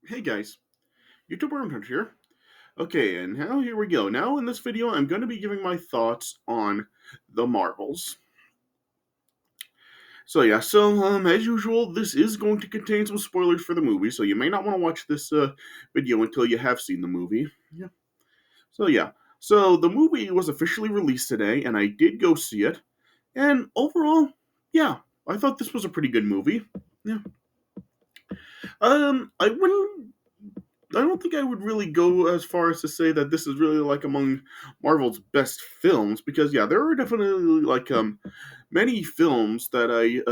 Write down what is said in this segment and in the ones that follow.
Hey guys, YouTube Hunter here. Okay, and now here we go. Now in this video, I'm going to be giving my thoughts on the Marvels. So as usual, this is going to contain some spoilers for the movie, so you may not want to watch this video until you have seen the movie. Yeah. So the movie was officially released today, and I did go see it. And overall, yeah, I thought this was a pretty good movie. Yeah. I wouldn't I don't think I would really go as far as to say that this is really like among Marvel's best films because yeah, there are definitely like many films that I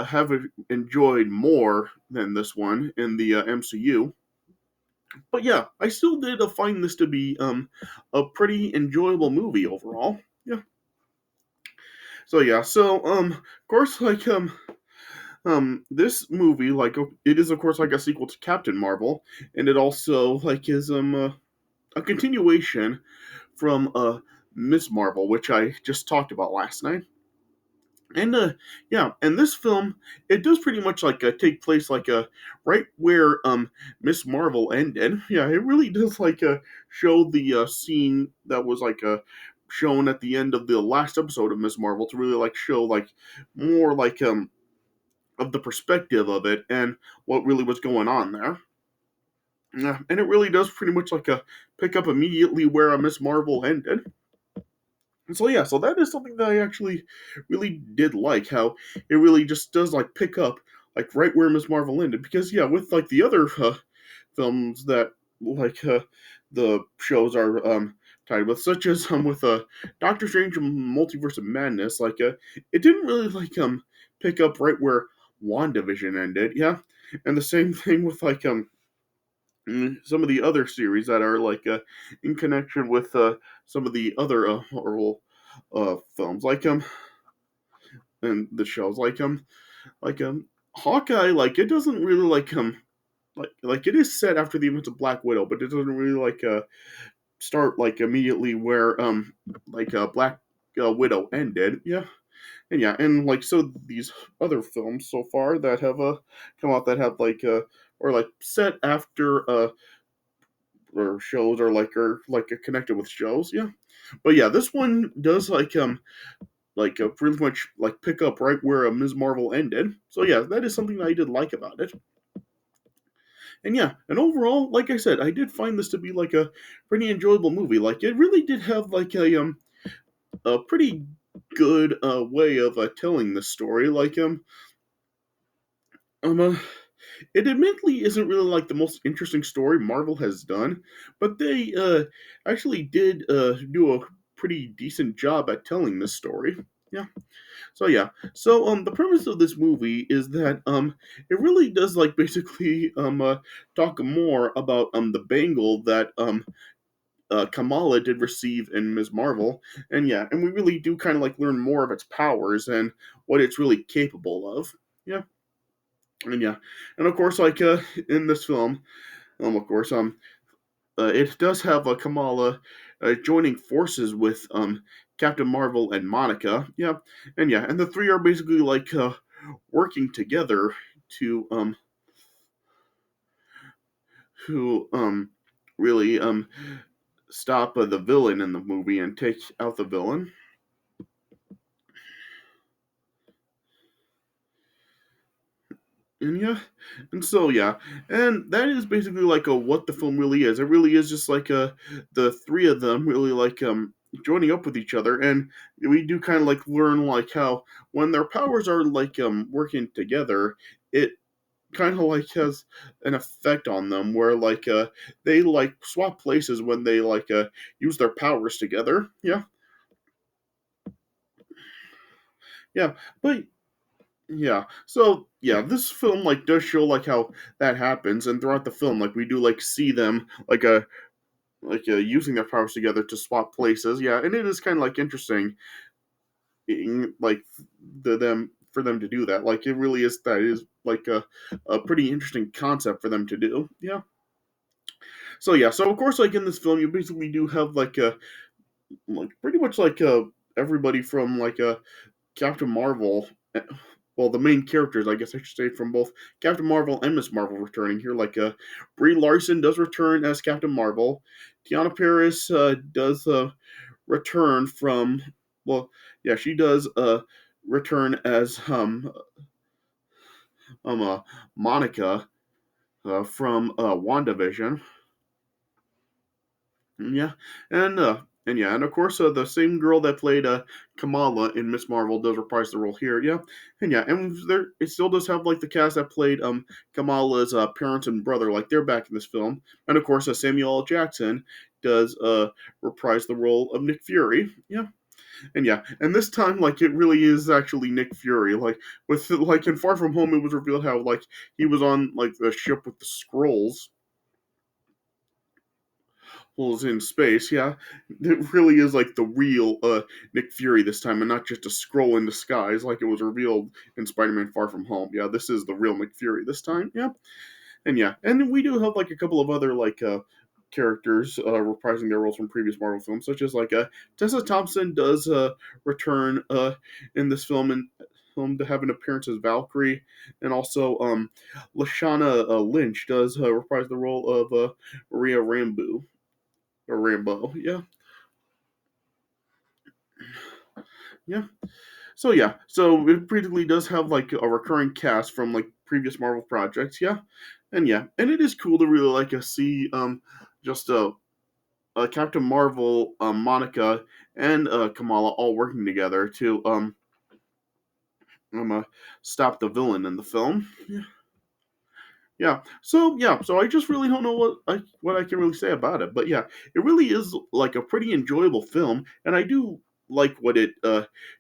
have enjoyed more than this one in the MCU. But yeah, I still did find this to be a pretty enjoyable movie overall. Yeah. Of course this movie it is of course like a sequel to Captain Marvel, and it also like is a continuation from Miss Marvel, which I just talked about last night. And yeah, and this film it does pretty much like take place like right where Miss Marvel ended. Yeah, it really does like show the scene that was like shown at the end of the last episode of Miss Marvel to really like show like more like of the perspective of it and what really was going on there. Yeah, and it really does pretty much like pick up immediately where Miss Marvel ended. So that is something that I actually really did like how it really just does like pick up like right where Miss Marvel ended because yeah, with like the other films that like the shows are tied with, such as with Doctor Strange and Multiverse of Madness, like it didn't really like pick up right where WandaVision ended, yeah, and the same thing with like some of the other series that are like in connection with some of the other Marvel films, like and the shows, like Hawkeye, like it doesn't really like it is set after the events of Black Widow, but it doesn't really like start like immediately where Black Widow ended, yeah. And yeah, and like so these other films so far that have come out that have like or like set after or shows or like connected with shows, yeah. But yeah, this one does like pretty much like pick up right where Ms. Marvel ended. So yeah, that is something that I did like about it. And yeah, and overall, like I said, I did find this to be like a pretty enjoyable movie. Like it really did have like a pretty good way of telling the story. Um uh, it admittedly isn't really like the most interesting story Marvel has done, but they actually did do a pretty decent job at telling this story. Yeah. The premise of this movie is that it really does like basically talk more about the bangle that Kamala did receive in Ms. Marvel, and yeah, and we really do kind of like learn more of its powers and what it's really capable of. Yeah. And yeah, and of course, like in this film, of course, it does have Kamala joining forces with Captain Marvel and Monica. Yeah, and yeah, and the three are basically like working together to who really stop the villain in the movie and take out the villain. And yeah, and so yeah, and that is basically like a what the film really is. It really is just like the three of them really like joining up with each other, and we do kind of like learn like how when their powers are like working together, it kind of like has an effect on them where like they like swap places when they like use their powers together. Yeah, yeah, but yeah. So yeah, this film like does show like how that happens, and throughout the film, like we do like see them using their powers together to swap places. Yeah, and it is kind of like interesting, like them for them to do that. Like it really is that is like a pretty interesting concept for them to do. Yeah. So of course, like in this film, you basically do have like pretty much like everybody from like Captain Marvel well, the main characters, I guess I should say, from both Captain Marvel and Miss Marvel returning here. Like Brie Larson does return as Captain Marvel. Tiana Paris does return from, well, yeah, she does return as um uh, Monica from WandaVision. Yeah, and yeah, and of course the same girl that played Kamala in Miss Marvel does reprise the role here. Yeah, and yeah, and there it still does have like the cast that played Kamala's parents and brother, like they're back in this film, and of course Samuel L. Jackson does reprise the role of Nick Fury. Yeah, and this time like it really is actually Nick Fury. Like with like in Far From Home, it was revealed how like he was on like the ship with the scrolls was in space, yeah, it really is like the real Nick Fury this time, and not just a scroll in disguise like it was revealed in Spider-Man: Far From Home. Yeah, this is the real Nick Fury this time. Yeah, and we do have like a couple of other like characters reprising their roles from previous Marvel films, such as like Tessa Thompson does return in this film and. To have an appearance as Valkyrie, and also Lashana Lynch does reprise the role of Maria Rambeau. Or Rambo. Yeah. So it practically does have like a recurring cast from like previous Marvel projects. And it is cool to really like see just Captain Marvel, Monica, and Kamala all working together to um uh, stop the villain in the film. So I just really don't know what I can really say about it. But yeah, it really is like a pretty enjoyable film, and I do like what it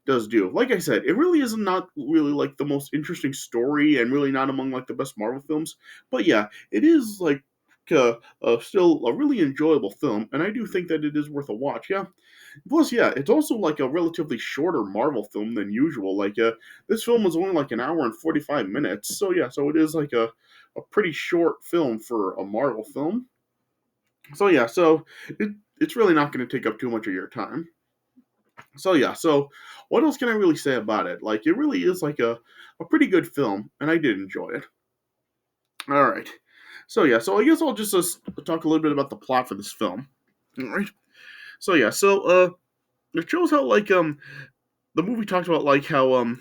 does do. Like I said, it really is not really like the most interesting story, and really not among like the best Marvel films. But yeah, it is like still a really enjoyable film, and I do think that it is worth a watch. Yeah. Plus, yeah, it's also like a relatively shorter Marvel film than usual. Like, this film was only like an hour and 45 minutes. So yeah, so it is like a pretty short film for a Marvel film. So yeah, it's really not going to take up too much of your time. So yeah, so what else can I really say about it? Like, it really is like a pretty good film, and I did enjoy it. All right. So yeah, so I guess I'll just talk a little bit about the plot for this film. All right. So yeah, it shows how like the movie talked about like how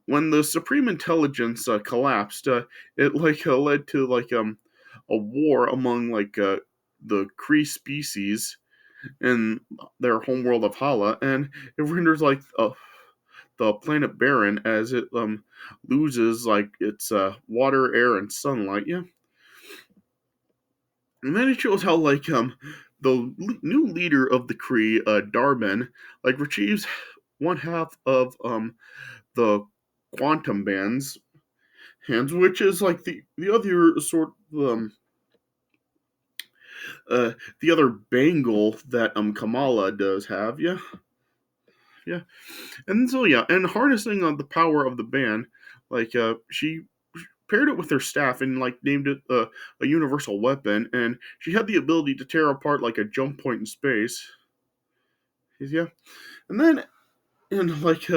when the Supreme Intelligence collapsed, it like led to like a war among like the Kree species in their homeworld of Hala, and it renders like the planet barren as it loses like its water, air, and sunlight. Yeah, and then it shows how like the new leader of the Kree, Darben, like retrieves one half of the quantum bands hands, which is like the other sort of the other bangle that Kamala does have. Yeah, and so yeah, and harnessing the power of the band, like she paired it with her staff and like named it a universal weapon, and she had the ability to tear apart like a jump point in space. Yeah, and then and like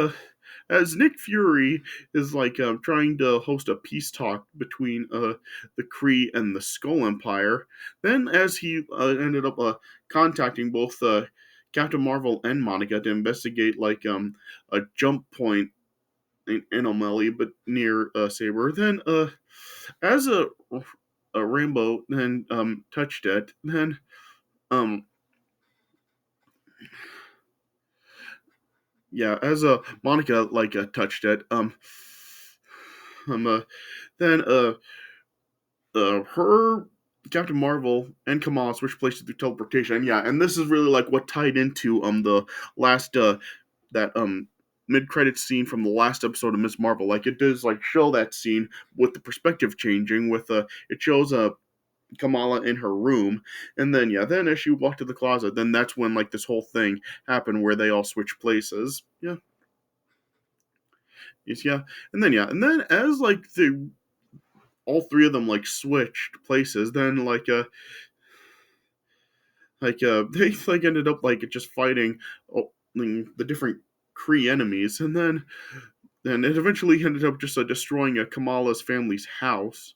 as Nick Fury is like trying to host a peace talk between the Kree and the Skull Empire, then as he ended up contacting both Captain Marvel and Monica to investigate like a jump point in O'Malley, but near Saber, then as a Rainbow then touched it, then um yeah, as a Monica like touched it, um uh, then her Captain Marvel and Kamala switch places through teleportation. Yeah, and this is really like what tied into the last that mid credit scene from the last episode of Miss Marvel. Like it does like show that scene with the perspective changing with it shows Kamala in her room, and then yeah, then as she walked to the closet, then that's when like this whole thing happened where they all switch places. Yeah. Yes, yeah. And then as like the all three of them like switched places, then they like ended up like just fighting the different Kree enemies, and then and it eventually ended up just destroying Kamala's family's house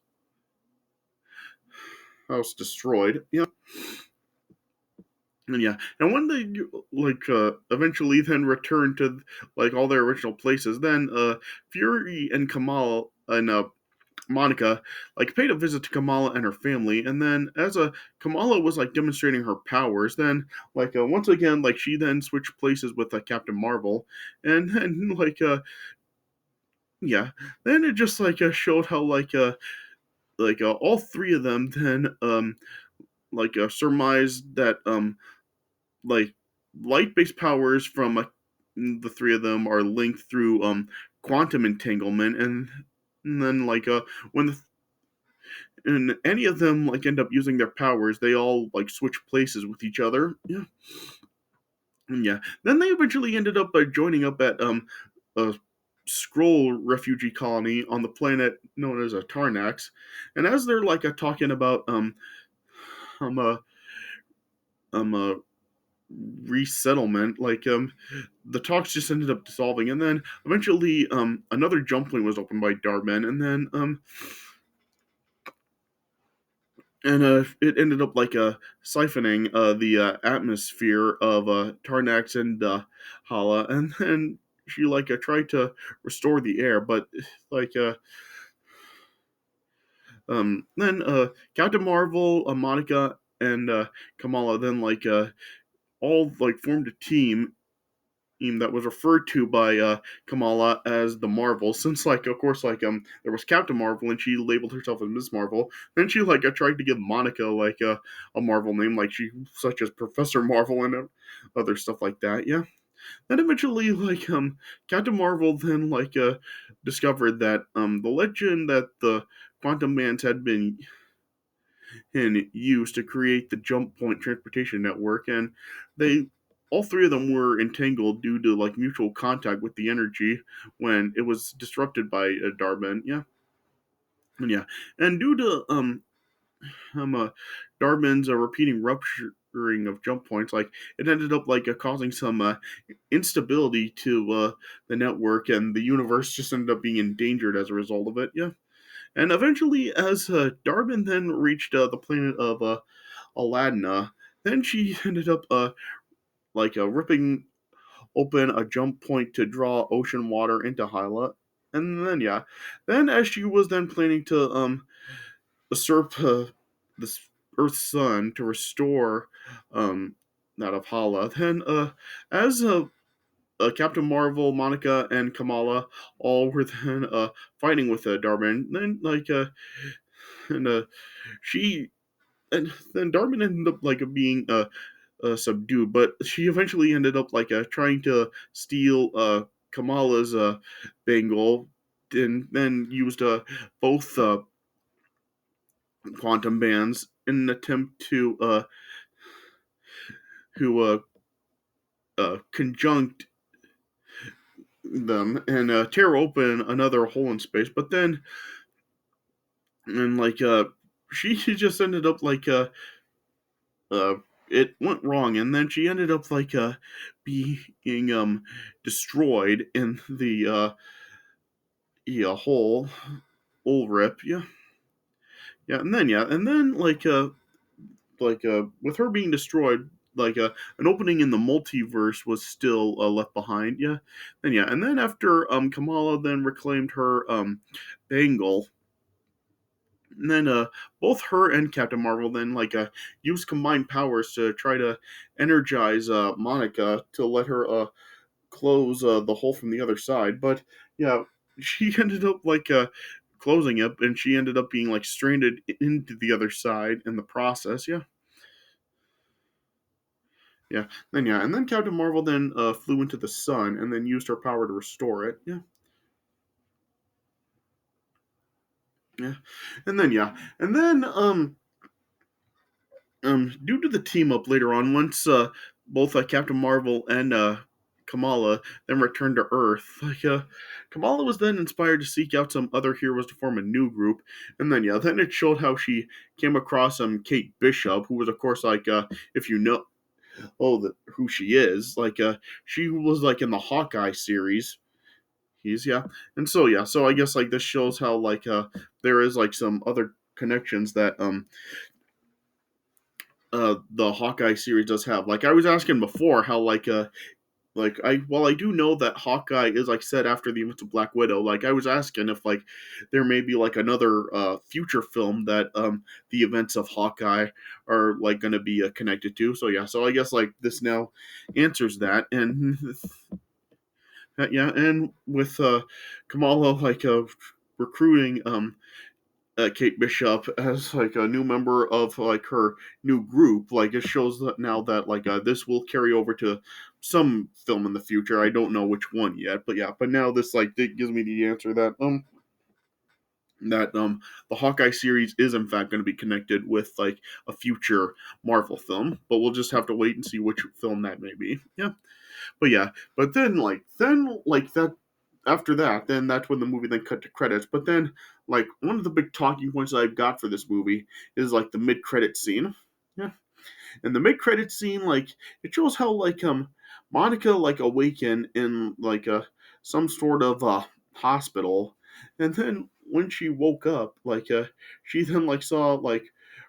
destroyed. Yeah, and yeah, and when they eventually then returned to like all their original places, then Fury and Kamala and Monica like paid a visit to Kamala and her family, and then as Kamala was like demonstrating her powers, then once again like she then switched places with Captain Marvel, and then yeah, then it just showed how all three of them then surmised that like light based powers from the three of them are linked through quantum entanglement, and then when and any of them end up using their powers, they all switch places with each other. Yeah, and yeah. Then they eventually ended up joining up at a scroll refugee colony on the planet known as Tarnax, and as they're talking about um uh, uh resettlement, the talks just ended up dissolving, and then eventually another jump point was opened by Darben, and then it ended up siphoning the atmosphere of Tarnax and Hala, and then she tried to restore the air, but like then Captain Marvel, Monica, and Kamala then all formed a team that was referred to by Kamala as the Marvel, since of course there was Captain Marvel and she labeled herself as Miss Marvel. Then she tried to give Monica a Marvel name, such as Professor Marvel and other stuff like that. Yeah. Then eventually Captain Marvel then discovered that the legend that the Quantum Bands had been and used to create the Jump Point Transportation Network, and they all three of them were entangled due to mutual contact with the energy when it was disrupted by Darben. Yeah, and yeah, and due to Darben's repeating rupturing of jump points, it ended up causing some instability to the network, and the universe just ended up being endangered as a result of it. Yeah, and eventually, as Darben then reached the planet of Aladna. Then she ended up ripping open a jump point to draw ocean water into Hyla. And then yeah. Then as she was then planning to usurp this Earth's sun to restore that of Hala, then as Captain Marvel, Monica, and Kamala all were then fighting with Darman. Then and she and then Darman ended up being subdued, but she eventually ended up trying to steal Kamala's bangle, and then used both quantum bands in an attempt to conjunct them and tear open another hole in space. But then and she just ended up uh it went wrong, and then she ended up being destroyed in the yeah hole rip. Yeah, yeah, and then with her being destroyed, an opening in the multiverse was still left behind. Yeah, and yeah, and then after Kamala then reclaimed her bangle, and then both her and Captain Marvel then used combined powers to try to energize Monica to let her close the hole from the other side. But yeah, she ended up closing it, and she ended up being stranded into the other side in the process. Yeah, yeah. Then yeah, and then Captain Marvel then flew into the sun and then used her power to restore it. Yeah, yeah. And then yeah, and then due to the team up later on, once both Captain Marvel and Kamala then returned to Earth, Kamala was then inspired to seek out some other heroes to form a new group, and then yeah, then it showed how she came across Kate Bishop, who was of course if you know who she is, she was in the Hawkeye series. He's yeah, and so yeah, so I guess like this shows how like there is like some other connections that the Hawkeye series does have. Like I was asking before, how like I do know that Hawkeye is like set after the events of Black Widow. Like I was asking if like there may be like another future film that the events of Hawkeye are like going to be connected to. So yeah, so I guess like this now answers that, and yeah, and with Kamala like recruiting Kate Bishop as like a new member of like her new group. Like it shows that now that like this will carry over to some film in the future. I don't know which one yet, but yeah. But now this like it gives me the answer that the Hawkeye series is in fact going to be connected with like a future Marvel film, but we'll just have to wait and see which film that may be. Yeah, but yeah, but then like that after that, then that's when the movie then cut to credits. But then like one of the big talking points that I've got for this movie is like the mid credit scene. Yeah. And the mid credit scene, like it shows how like Monica like awakened in like a some sort of hospital, and then when she woke up, like she then like saw like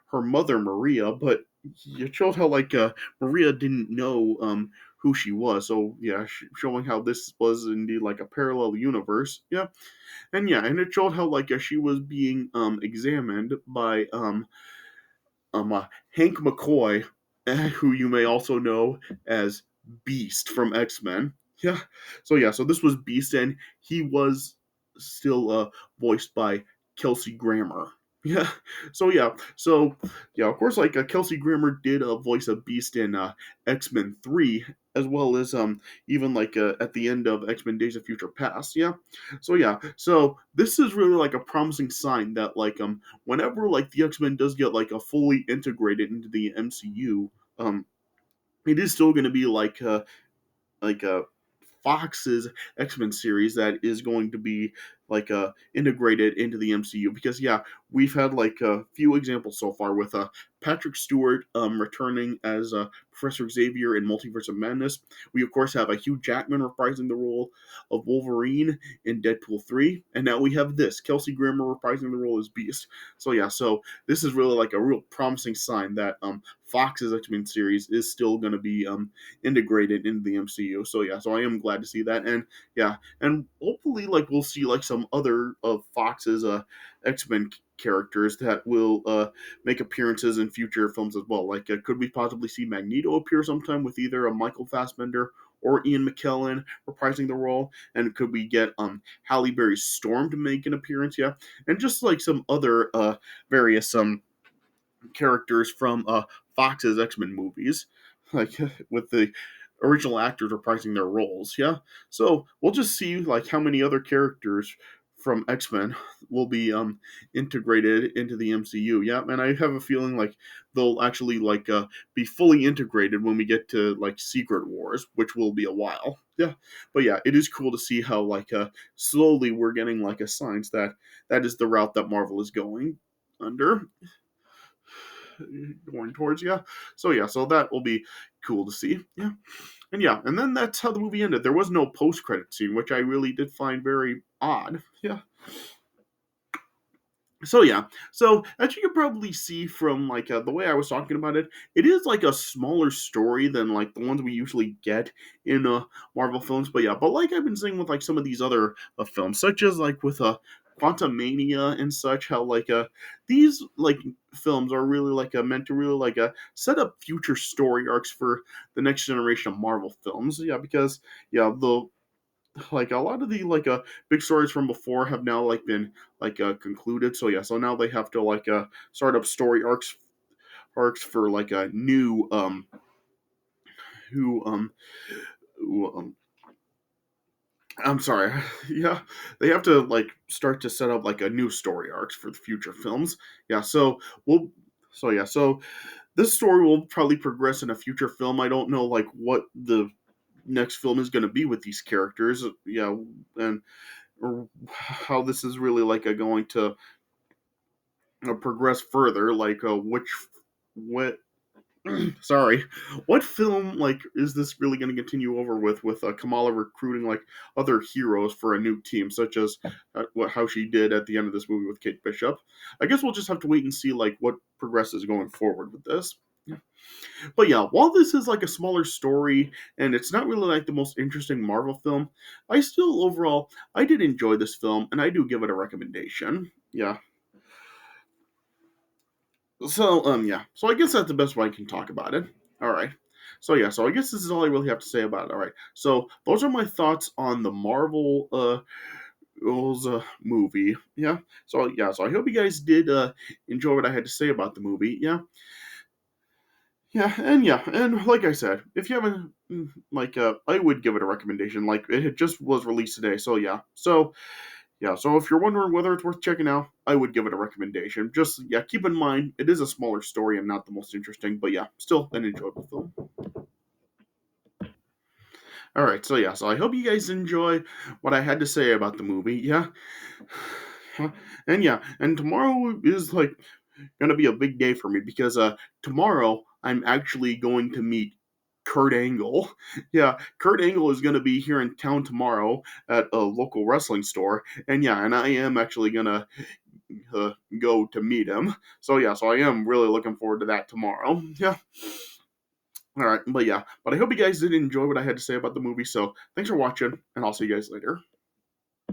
her mother Maria, but it showed how like Maria didn't know who she was. So yeah, showing how this was indeed like a parallel universe. Yeah, and it showed how like she was being examined by Hank McCoy, who you may also know as Beast from X Men. Yeah, so this was Beast, and he was still voiced by Kelsey Grammer. Yeah, so of course, like Kelsey Grammer did a voice of Beast in X-Men 3, as well as even like at the end of X-Men Days of Future Past. Yeah, so this is really like a promising sign that like whenever like the X-Men does get like a fully integrated into the MCU, um it is still going to be like Fox's X-Men series that is going to be like integrated into the MCU, because yeah, we've had like a few examples so far with Patrick Stewart returning as Professor Xavier in Multiverse of Madness. We of course have a Hugh Jackman reprising the role of Wolverine in Deadpool 3, and now we have this Kelsey Grammer reprising the role as Beast. So yeah, so this is really like a real promising sign that Fox's X-Men series is still going to be integrated into the MCU. So yeah, so I am glad to see that, and yeah, and hopefully like we'll see like some other of Fox's X-Men characters that will make appearances in future films as well. Like could we possibly see Magneto appear sometime with either a Michael Fassbender or Ian McKellen reprising the role? And could we get Halle Berry's Storm to make an appearance? Yeah, and just like some other various characters from Fox's X-Men movies, like with the original actors reprising their roles. Yeah, so we'll just see like how many other characters from X-Men will be integrated into the MCU. Yeah, and I have a feeling like they'll actually like be fully integrated when we get to like Secret Wars, which will be a while. Yeah, but yeah, it is cool to see how like slowly we're getting like a signs that that is the route that Marvel is going under, going towards. Yeah, so yeah, so that will be cool to see. Yeah, and yeah, and then that's how the movie ended. There was no post-credit scene, which I really did find very odd. Yeah, so yeah, so as you can probably see from like the way I was talking about it, it is like a smaller story than like the ones we usually get in Marvel films. But yeah, but like I've been saying with like some of these other films, such as like with Quantum Mania and such, how like these like films are really like meant to really like set up future story arcs for the next generation of Marvel films. Yeah, because yeah, the like a lot of the like big stories from before have now like been like concluded. So yeah, so now they have to like start up story arcs for like a new who who, I'm sorry. Yeah, they have to like start to set up like a new story arcs for the future films. Yeah, so we'll so this story will probably progress in a future film. I don't know like what the next film is going to be with these characters. Yeah, and or how this is really like going to progress further, like which what Sorry. What film like is this really going to continue over with Kamala recruiting like other heroes for a new team, such as how she did at the end of this movie with Kate Bishop? I guess we'll just have to wait and see like what progresses going forward with this. Yeah. But yeah, while this is like a smaller story and it's not really like the most interesting Marvel film, I still overall I did enjoy this film and I do give it a recommendation. Yeah. Yeah. So I guess that's the best way I can talk about it. All right. So yeah, so I guess this is all I really have to say about it. All right. So those are my thoughts on the Marvel movie. Yeah. So yeah, so I hope you guys did enjoy what I had to say about the movie. Yeah. Yeah, and like I said, if you haven't I would give it a recommendation. Like it just was released today. So yeah, so if you're wondering whether it's worth checking out, I would give it a recommendation. Just yeah, keep in mind it is a smaller story and not the most interesting, but yeah, still an enjoyable film. All right, so yeah, so I hope you guys enjoy what I had to say about the movie. Yeah, and yeah, and tomorrow is like gonna be a big day for me because tomorrow I'm actually going to meet Kurt Angle. Yeah, Kurt Angle is gonna be here in town tomorrow at a local wrestling store, and yeah, and I am actually gonna go to meet him. So yeah, so I am really looking forward to that tomorrow. Yeah. All right, but yeah, but I hope you guys did enjoy what I had to say about the movie. So thanks for watching, and I'll see you guys later.